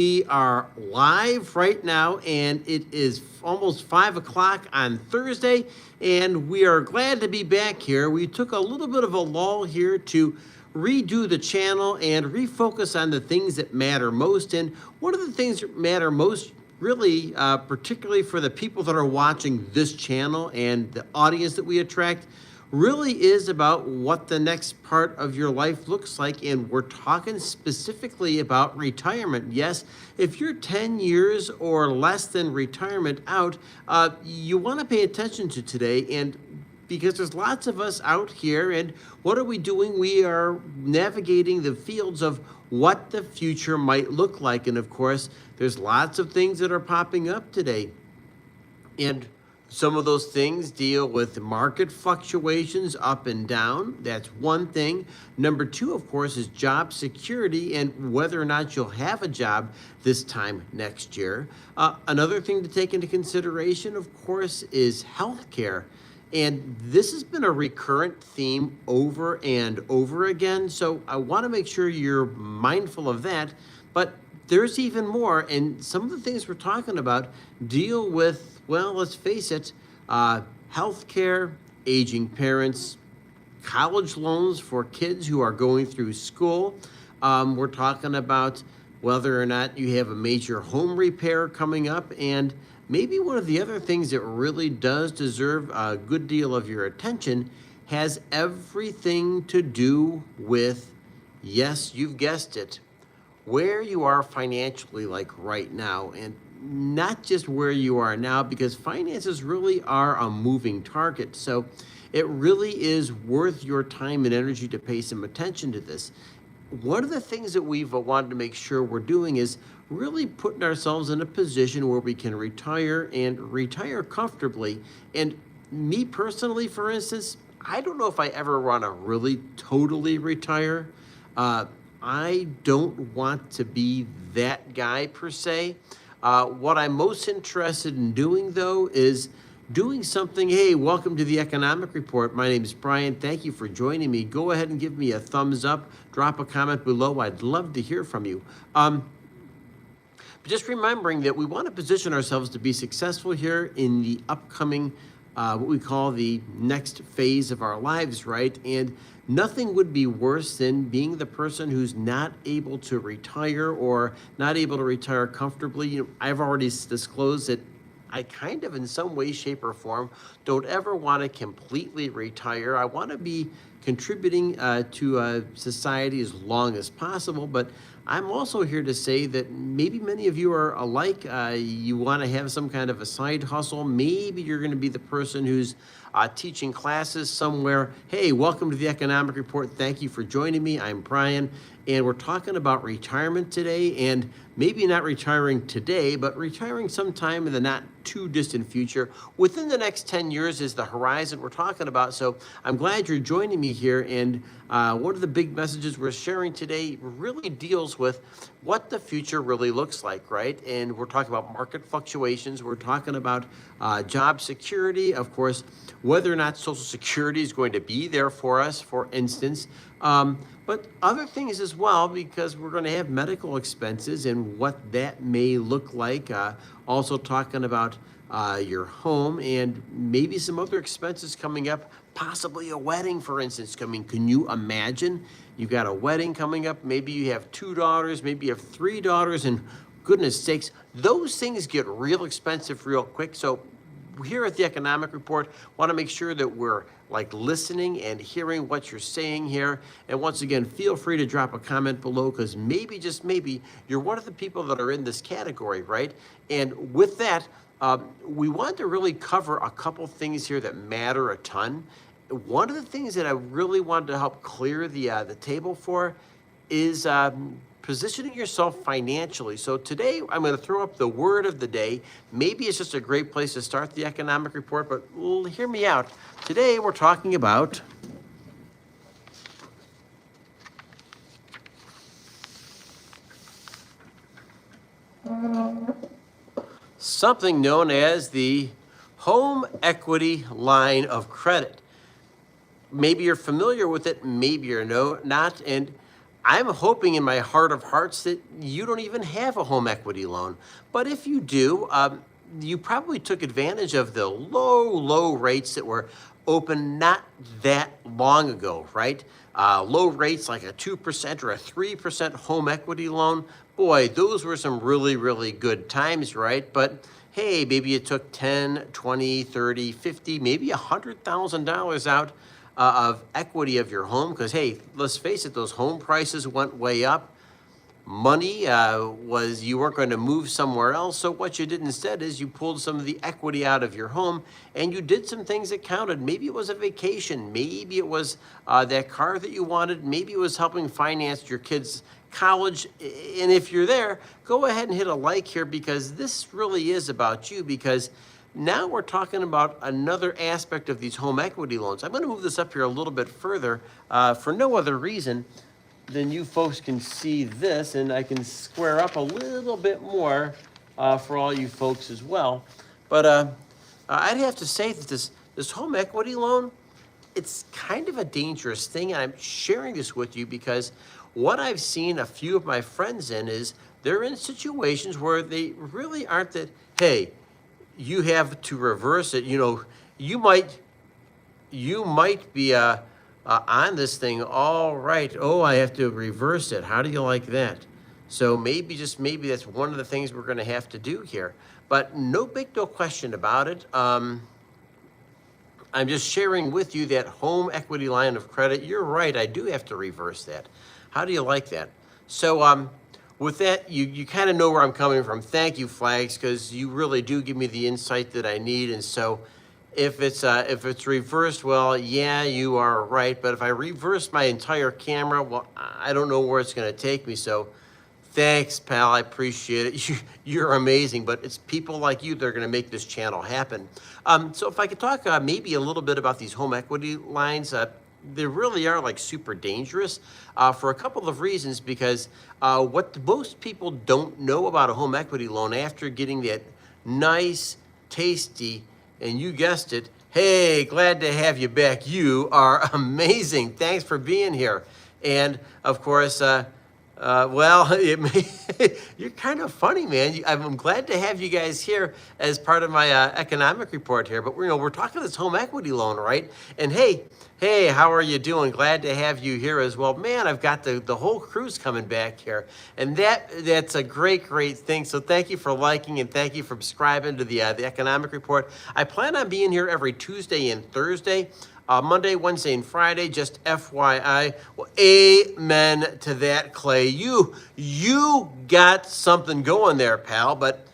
We are live right now, and it is almost 5 o'clock on Thursday, and we are glad to be back here. We took a little bit of a lull here to redo the channel and refocus on the things that matter most. And one of the things that matter most, really, particularly for the people that are watching this channel and the audience that we attract, really is about what the next part of your life looks like. And we're talking specifically about retirement. Yes, if you're 10 years or less than retirement out, you want to pay attention to today. And because there's lots of us out here, and what are we doing? We are navigating the fields of what the future might look like. And of course, there's lots of things that are popping up today. And some of those things deal with market fluctuations up and down. That's one thing. Number two, of course, is job security and whether or not you'll have a job this time next year. Another thing to take into consideration, of course, is healthcare. And this has been a recurrent theme over and over again. So I want to make sure you're mindful of that. But there's even more. And some of the things we're talking about deal with, well, let's face it, healthcare, aging parents, college loans for kids who are going through school. We're talking about whether or not you have a major home repair coming up. And maybe one of the other things that really does deserve a good deal of your attention has everything to do with, yes, you've guessed it, where you are financially, like right now. And not just where you are now, because finances really are a moving target. So it really is worth your time and energy to pay some attention to this. One of the things that we've wanted to make sure we're doing is really putting ourselves in a position where we can retire and retire comfortably. And me personally, for instance, I don't know if I ever want to really totally retire. I don't want to be that guy per se. What I'm most interested in doing, though, is doing something. Hey, welcome to the Economic Report. My name is Brian. Thank you for joining me. Go ahead and give me a thumbs up. Drop a comment below. I'd love to hear from you. But just remembering that we want to position ourselves to be successful here in the upcoming, what we call the next phase of our lives, right? And nothing would be worse than being the person who's not able to retire or not able to retire comfortably. You know, I've already disclosed that I kind of, in some way, shape, or form, don't ever want to completely retire. I want to be contributing to society as long as possible, but I'm also here to say that maybe many of you are alike. You want to have some kind of a side hustle. Maybe you're going to be the person who's teaching classes somewhere. Hey, welcome to the Economic Report. Thank you for joining me. I'm Brian, and we're talking about retirement today, and maybe not retiring today, but retiring sometime in the not too distant future. Within the next 10 years is the horizon we're talking about. So I'm glad you're joining me here. And one of the big messages we're sharing today really deals with what the future really looks like, right? And we're talking about market fluctuations. We're talking about job security, of course, whether or not Social Security is going to be there for us, for instance. But other things as well, because we're going to have medical expenses and what that may look like. Also talking about your home and maybe some other expenses coming up, possibly a wedding, for instance, coming. Can you imagine? You've got a wedding coming up. Maybe you have 2 daughters, maybe you have 3 daughters, and goodness sakes, those things get real expensive real quick. So here at the Economic Report, want to make sure that we're like listening and hearing what you're saying here. And once again, feel free to drop a comment below, because maybe, just maybe, you're one of the people that are in this category, right? And with that, we want to really cover a couple things here that matter a ton. One of the things that I really wanted to help clear the table for is positioning yourself financially. So today I'm going to throw up the word of the day. Maybe it's just a great place to start the Economic Report, but hear me out. Today we're talking about something known as the home equity line of credit. Maybe you're familiar with it, maybe you're not. And I'm hoping in my heart of hearts that you don't even have a home equity loan. But if you do, you probably took advantage of the low rates that were open not that long ago, right? Low rates like a 2% or a 3% home equity loan. Boy, those were some really good times, right? But hey, maybe it took 10, 20, 30, 50, maybe $100,000 out of equity of your home. Because hey, let's face it, those home prices went way up. Money was you weren't going to move somewhere else. So what you did instead is you pulled some of the equity out of your home and you did some things that counted. Maybe it was a vacation. Maybe it was that car that you wanted. Maybe it was helping finance your kids' college. And if you're there, go ahead and hit a like here, because this really is about you. Because now we're talking about another aspect of these home equity loans. I'm going to move this up here a little bit further for no other reason then you folks can see this, and I can square up a little bit more for all you folks as well. But I'd have to say that this home equity loan, it's kind of a dangerous thing, and I'm sharing this with you because what I've seen a few of my friends in is they're in situations where they really aren't that, hey, you have to reverse it. You know, you might be on this thing. All right. Oh, I have to reverse it. How do you like that? So maybe, just maybe, that's one of the things we're going to have to do here. But no question about it. I'm just sharing with you that home equity line of credit. You're right. I do have to reverse that. How do you like that? So with that, you kind of know where I'm coming from. Thank you, Flags, because you really do give me the insight that I need. And so if it's reversed, well, yeah, you are right. But if I reverse my entire camera, well, I don't know where it's going to take me. So thanks, pal. I appreciate it. You're amazing. But it's people like you that are going to make this channel happen. So if I could talk maybe a little bit about these home equity lines, they really are like super dangerous for a couple of reasons. Because what most people don't know about a home equity loan after getting that nice, tasty, and you guessed it, hey, glad to have you back. You are amazing. Thanks for being here. And of course, well, you're kind of funny, man. I'm glad to have you guys here as part of my economic report here. But we're talking this home equity loan, right? And hey, how are you doing? Glad to have you here as well. Man, I've got the whole crew's coming back here, and that's a great thing. So thank you for liking and thank you for subscribing to the economic report. I plan on being here every Tuesday and Thursday. Monday, Wednesday, and Friday, just FYI. Well, amen to that, Clay. You got something going there, pal. But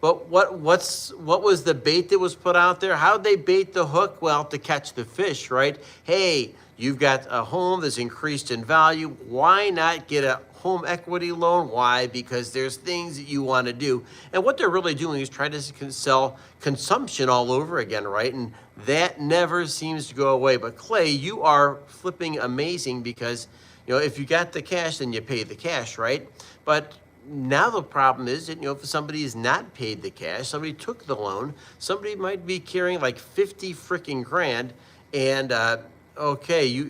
what was the bait that was put out there? How'd they bait the hook? Well, to catch the fish, right? Hey, you've got a home that's increased in value. Why not get a home equity loan? Why? Because there's things that you want to do. And what they're really doing is trying to sell consumption all over again, right? And that never seems to go away. But Clay, you are flipping amazing, because if you got the cash, then you pay the cash, right? But now the problem is that if somebody is not paid the cash, somebody took the loan, somebody might be carrying like 50 freaking grand, and okay,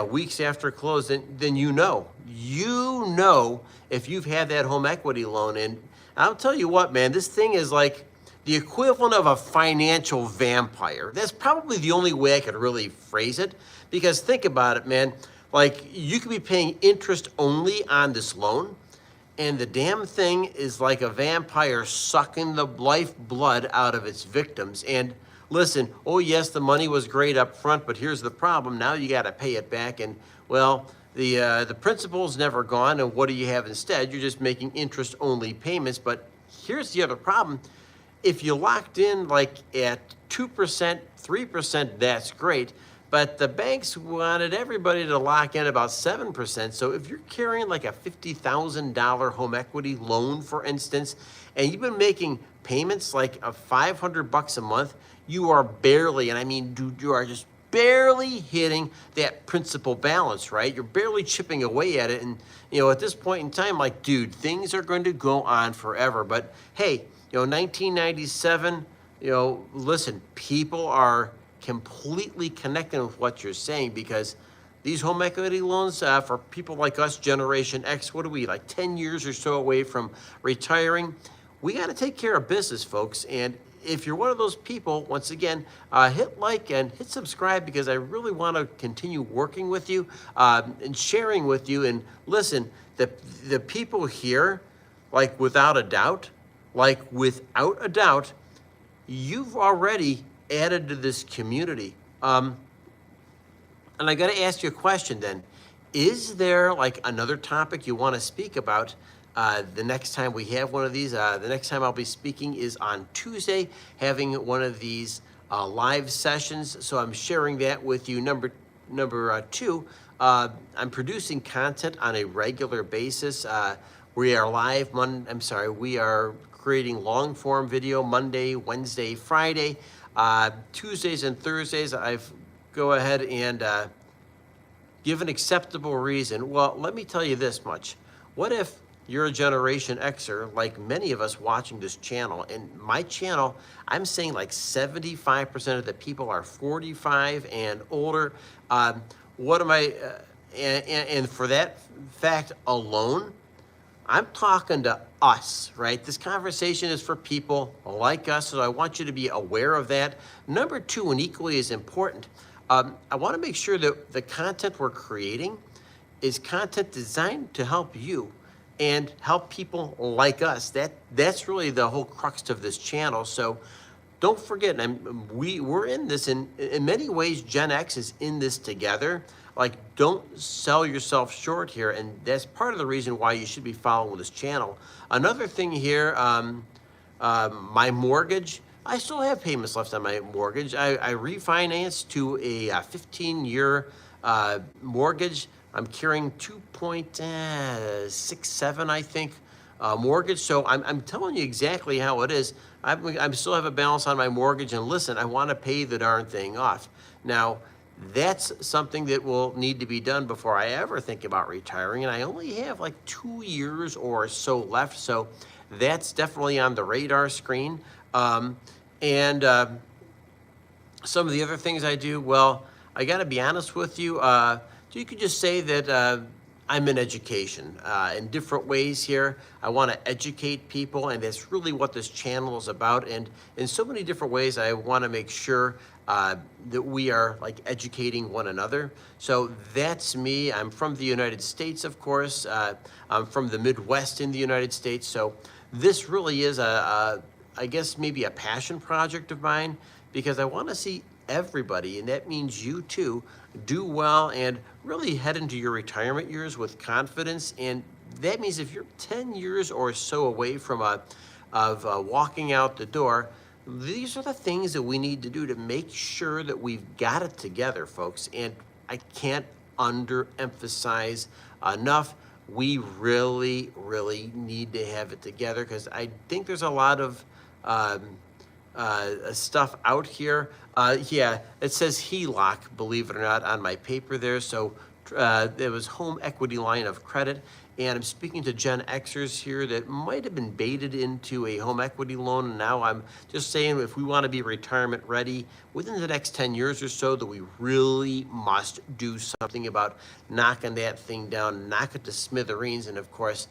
weeks after close, then if you've had that home equity loan. And I'll tell you what, man, this thing is like the equivalent of a financial vampire. That's probably the only way I could really phrase it, because think about it, man. Like, you could be paying interest only on this loan, and the damn thing is like a vampire sucking the lifeblood out of its victims. And listen, oh yes, the money was great up front, but here's the problem. Now you got to pay it back, and well, the principal's never gone, and what do you have instead? You're just making interest only payments. But here's the other problem. If you locked in like at 2%, 3%, that's great. But the banks wanted everybody to lock in about 7%. So if you're carrying like a $50,000 home equity loan, for instance, and you've been making payments like of $500 a month, you are barely, and I mean, dude, you are just barely hitting that principal balance, right? You're barely chipping away at it. And, at this point in time, like, dude, things are going to go on forever. But hey, 1997, listen, people are completely connecting with what you're saying, because these home equity loans for people like us, Generation X, what are we, like 10 years or so away from retiring? We got to take care of business, folks. And if you're one of those people, once again, hit like and hit subscribe, because I really want to continue working with you and sharing with you. And listen, the people here, like without a doubt, you've already added to this community. And I got to ask you a question then. Is there like another topic you want to speak about the next time we have one of these? The next time I'll be speaking is on Tuesday, having one of these live sessions. So I'm sharing that with you. Number two, I'm producing content on a regular basis. We are live we are creating long form video Monday, Wednesday, Friday. Tuesdays and Thursdays, I've go ahead and give an acceptable reason. Well, let me tell you this much. What if you're a Generation Xer, like many of us watching this channel? And my channel, I'm saying like 75% of the people are 45 and older. What am I, and for that fact alone, I'm talking to us, right? This conversation is for people like us, so I want you to be aware of that. Number two, and equally as important, I want to make sure that the content we're creating is content designed to help you and help people like us. That's really the whole crux of this channel. So don't forget, we're in this in many ways. Gen X is in this together. Like, don't sell yourself short here, and that's part of the reason why you should be following this channel. Another thing here, my mortgage. I still have payments left on my mortgage. I refinanced to a 15-year mortgage. I'm carrying 2.67, I think, mortgage. So I'm telling you exactly how it is. I still have a balance on my mortgage, and listen, I want to pay the darn thing off. Now, that's something that will need to be done before I ever think about retiring, and I only have like 2 years or so left, so that's definitely on the radar screen. And some of the other things I do, well, I got to be honest with you. You could just say that I'm in education in different ways here. I want to educate people, and that's really what this channel is about. And in so many different ways, I want to make sure that we are like educating one another. So that's me. I'm from the United States, of course. I'm from the Midwest in the United States. So this really is I guess maybe a passion project of mine, because I want to see everybody, and that means you too, do well and really head into your retirement years with confidence. And that means if you're 10 years or so away from walking out the door, these are the things that we need to do to make sure that we've got it together, folks. And I can't underemphasize enough, we really, really need to have it together, because I think there's a lot of stuff out here. Yeah, it says HELOC, believe it or not, on my paper there. So there was home equity line of credit. And I'm speaking to Gen Xers here that might have been baited into a home equity loan. And now I'm just saying, if we want to be retirement ready within the next 10 years or so, that we really must do something about knocking that thing down, knock it to smithereens. And of course,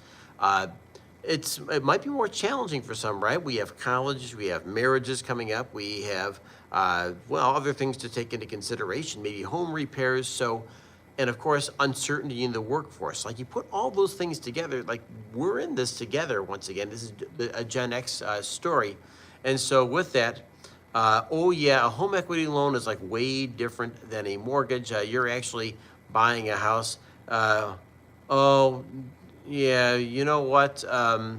it might be more challenging for some, right? We have colleges, we have marriages coming up, we have, other things to take into consideration, maybe home repairs. So, and of course, uncertainty in the workforce. Like, you put all those things together, like, we're in this together once again. This is a Gen X story. And so with that, a home equity loan is like way different than a mortgage. You're actually buying a house. Yeah, you know what? I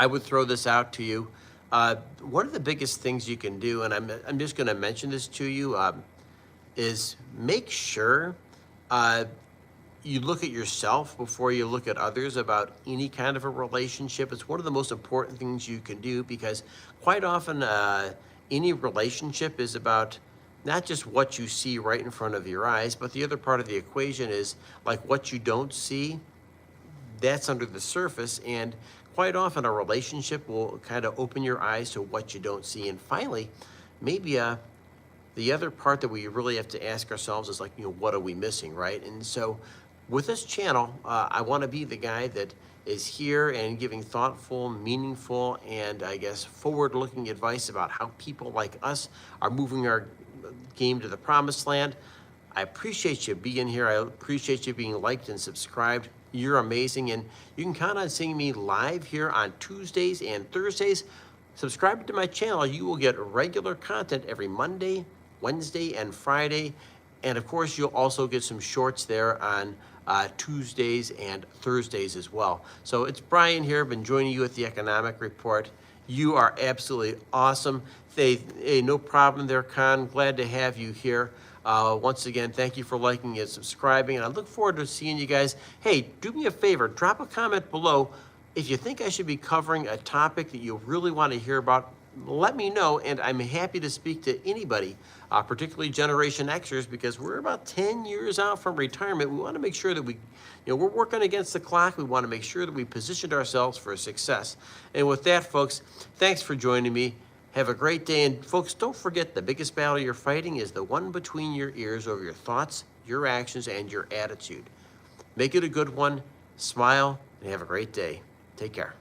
would throw this out to you. One of the biggest things you can do, and I'm just going to mention this to you, is make sure you look at yourself before you look at others about any kind of a relationship. It's one of the most important things you can do, because quite often any relationship is about not just what you see right in front of your eyes, but the other part of the equation is like what you don't see, that's under the surface. And quite often a relationship will kind of open your eyes to what you don't see. And finally, maybe the other part that we really have to ask ourselves is like, what are we missing, right? And so with this channel, I want to be the guy that is here and giving thoughtful, meaningful, and I guess forward-looking advice about how people like us are moving our game to the promised land. I appreciate you being here. I appreciate you being liked and subscribed. You're amazing, and you can count on seeing me live here on Tuesdays and Thursdays. Subscribe to my channel. You will get regular content every Monday, Wednesday, and Friday. And of course, you'll also get some shorts there on Tuesdays and Thursdays as well. So it's Brian here. Been joining you at the Economic Report. You are absolutely awesome. Hey, no problem there, Con. Glad to have you here. Once again, thank you for liking and subscribing, and I look forward to seeing you guys. Hey, do me a favor, drop a comment below. If you think I should be covering a topic that you really want to hear about, let me know, and I'm happy to speak to anybody, particularly Generation Xers, because we're about 10 years out from retirement. We want to make sure that we're working against the clock. We want to make sure that we positioned ourselves for success. And with that, folks, thanks for joining me. Have a great day, and folks, don't forget the biggest battle you're fighting is the one between your ears over your thoughts, your actions, and your attitude. Make it a good one, smile, and have a great day. Take care.